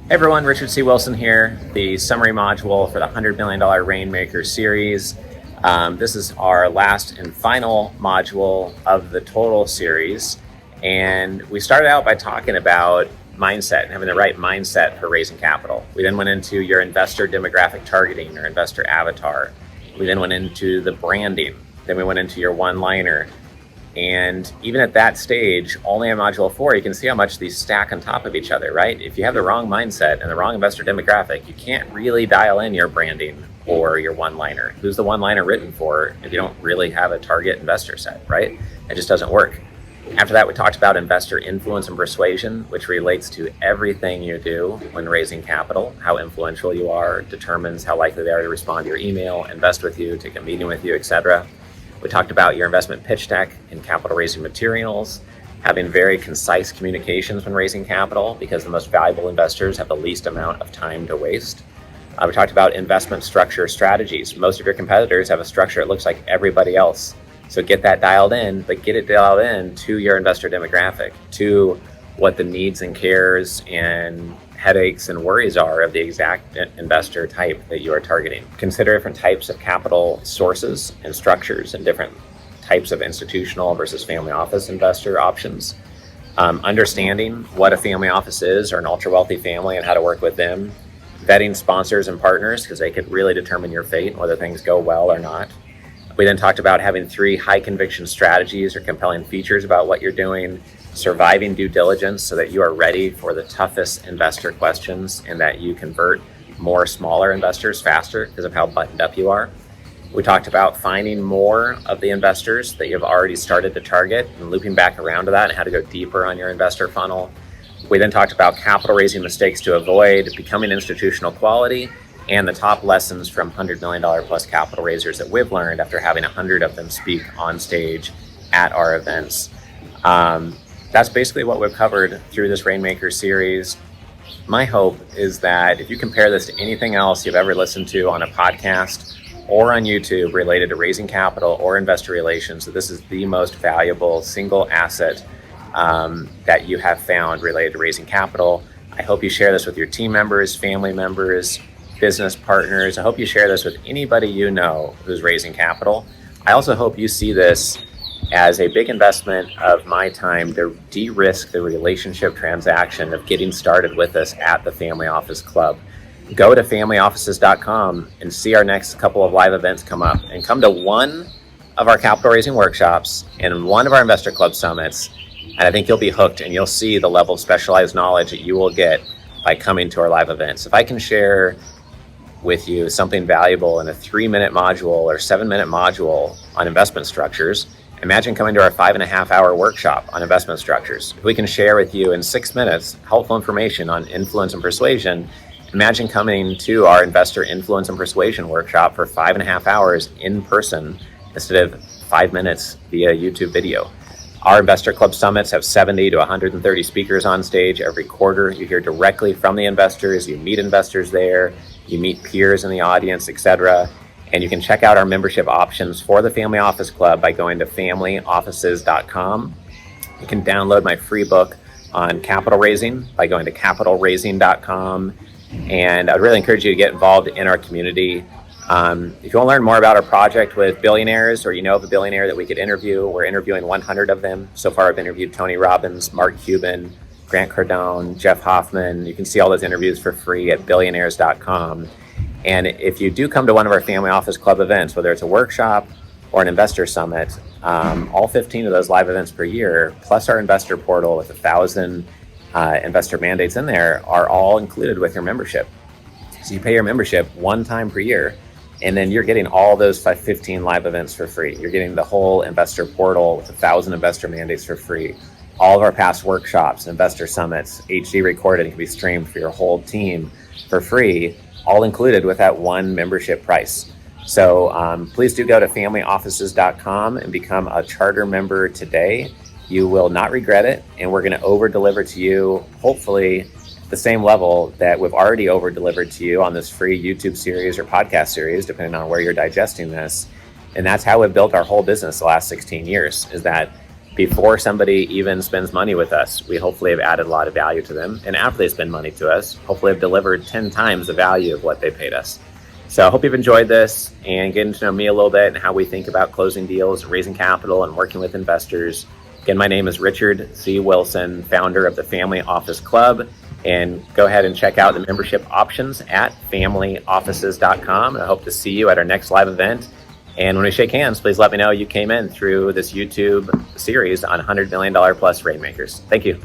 Hey everyone, Richard C. Wilson here, the summary module for the $100 million Rainmaker series. This is our last and final module of the total series. And we started out by talking about mindset and having the right mindset for raising capital. We then went into your investor demographic targeting or investor avatar. We then went into the branding. Then we went into your one-liner. And even at that stage, only in module 4, you can see how much these stack on top of each other, right? If you have the wrong mindset and the wrong investor demographic, you can't really dial in your branding or your one-liner. Who's the one-liner written for if you don't really have a target investor set, right? It just doesn't work. After that, we talked about investor influence and persuasion, which relates to everything you do when raising capital. How influential you are determines how likely they are to respond to your email, invest with you, take a meeting with you, etc. We talked about your investment pitch deck and capital raising materials, having very concise communications when raising capital because the most valuable investors have the least amount of time to waste. We talked about investment structure strategies. Most of your competitors have a structure that looks like everybody else. So get that dialed in, but get it dialed in to your investor demographic, to what the needs and cares and headaches and worries are of the exact investor type that you are targeting. Consider different types of capital sources and structures and different types of institutional versus family office investor options. Understanding what a family office is or an ultra wealthy family and how to work with them. Vetting sponsors and partners because they could really determine your fate and whether things go well or not. We then talked about having 3 high conviction strategies or compelling features about what you're doing, surviving due diligence so that you are ready for the toughest investor questions and that you convert more smaller investors faster because of how buttoned up you are. We talked about finding more of the investors that you've already started to target and looping back around to that and how to go deeper on your investor funnel. We then talked about capital raising mistakes to avoid, becoming institutional quality, and the top lessons from $100 million plus capital raisers that we've learned after having 100 of them speak on stage at our events. That's basically what we've covered through this Rainmaker series. My hope is that if you compare this to anything else you've ever listened to on a podcast or on YouTube related to raising capital or investor relations, that this is the most valuable single asset that you have found related to raising capital. I hope you share this with your team members, family members, business partners. I hope you share this with anybody you know who's raising capital. I also hope you see this as a big investment of my time to de-risk the relationship transaction of getting started with us at the Family Office Club. Go to familyoffices.com and see our next couple of live events come up and come to one of our capital raising workshops and one of our investor club summits. And I think you'll be hooked and you'll see the level of specialized knowledge that you will get by coming to our live events. If I can share with you something valuable in a 3-minute module or 7-minute module on investment structures, imagine coming to our 5.5-hour workshop on investment structures. If we can share with you in 6 minutes helpful information on influence and persuasion, imagine coming to our investor influence and persuasion workshop for 5.5 hours in person instead of 5 minutes via YouTube video. Our investor club summits have 70 to 130 speakers on stage every quarter. You hear directly from the investors, you meet investors there, you meet peers in the audience, etc. And you can check out our membership options for the Family Office Club by going to familyoffices.com. You can download my free book on capital raising by going to capitalraising.com. And I'd really encourage you to get involved in our community. If you want to learn more about our project with billionaires or you know of a billionaire that we could interview, we're interviewing 100 of them. So far I've interviewed Tony Robbins, Mark Cuban, Grant Cardone, Jeff Hoffman. You can see all those interviews for free at billionaires.com. And if you do come to one of our Family Office Club events, whether it's a workshop or an investor summit, all 15 of those live events per year, plus our investor portal with 1,000 investor mandates in there, are all included with your membership. So you pay your membership one time per year, and then you're getting all those 15 live events for free. You're getting the whole investor portal with 1,000 investor mandates for free. All of our past workshops, investor summits, HD recorded, and can be streamed for your whole team for free, all included with that one membership price. So please do go to familyoffices.com and become a charter member today. You will not regret it, and we're going to over-deliver to you, hopefully, the same level that we've already over-delivered to you on this free YouTube series or podcast series, depending on where you're digesting this. And that's how we've built our whole business the last 16 years, is that before somebody even spends money with us. We hopefully have added a lot of value to them. And after they spend money to us, hopefully have delivered 10 times the value of what they paid us. So I hope you've enjoyed this and getting to know me a little bit and how we think about closing deals, raising capital, and working with investors. Again, my name is Richard C. Wilson, founder of the Family Office Club. And go ahead and check out the membership options at familyoffices.com. And I hope to see you at our next live event. And when we shake hands, please let me know you came in through this YouTube series on $100 million plus Rainmakers. Thank you.